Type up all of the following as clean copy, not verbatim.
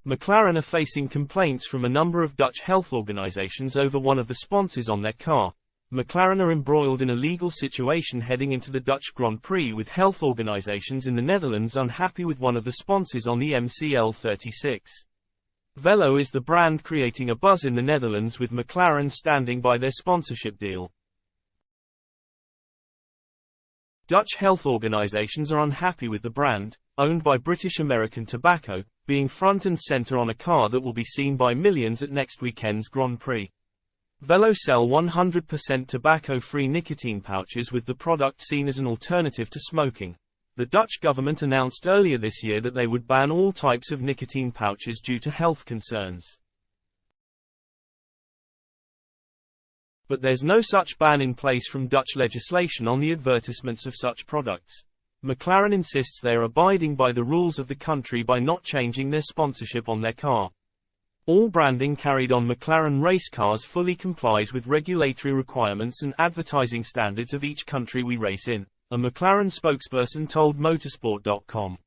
McLaren are facing complaints from a number of Dutch health organizations over one of the sponsors on their car. McLaren are embroiled in a legal situation heading into the Dutch Grand Prix, with health organizations in the Netherlands unhappy with one of the sponsors on the MCL36. Velo is the brand creating a buzz in the Netherlands, with McLaren standing by their sponsorship deal. Dutch health organizations are unhappy with the brand, owned by British American Tobacco, being front and center on a car that will be seen by millions at next weekend's Grand Prix. Velo sell 100% tobacco-free nicotine pouches, with the product seen as an alternative to smoking. The Dutch government announced earlier this year that they would ban all types of nicotine pouches due to health concerns. But there's no such ban in place from Dutch legislation on the advertisements of such products. McLaren insists they are abiding by the rules of the country by not changing their sponsorship on their car. All branding carried on McLaren race cars fully complies with regulatory requirements and advertising standards of each country we race in, a McLaren spokesperson told motorsport.com.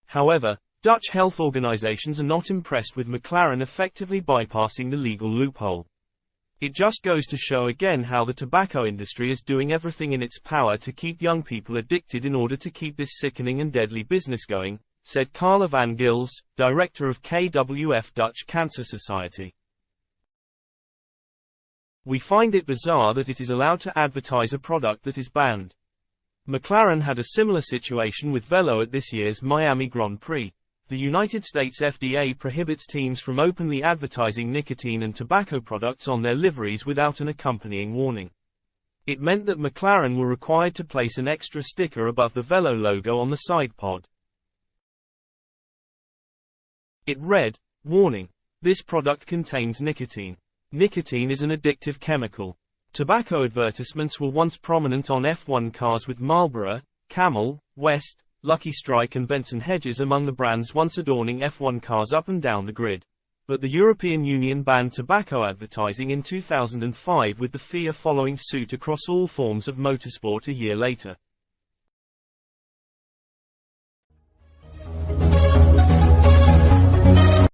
However, Dutch health organizations are not impressed with McLaren effectively bypassing the legal loophole. It just goes to show again how the tobacco industry is doing everything in its power to keep young people addicted in order to keep this sickening and deadly business going, said Carla van Gils, director of KWF Dutch Cancer Society. We find it bizarre that it is allowed to advertise a product that is banned. McLaren had a similar situation with Velo at this year's Miami Grand Prix. The United States FDA prohibits teams from openly advertising nicotine and tobacco products on their liveries without an accompanying warning. It meant that McLaren were required to place an extra sticker above the Velo logo on the side pod. It read, "Warning. This product contains nicotine. Nicotine is an addictive chemical." Tobacco advertisements were once prominent on F1 cars, with Marlboro, Camel, West, Lucky Strike and Benson Hedges among the brands once adorning F1 cars up and down the grid. But the European Union banned tobacco advertising in 2005, with the FIA following suit across all forms of motorsport a year later.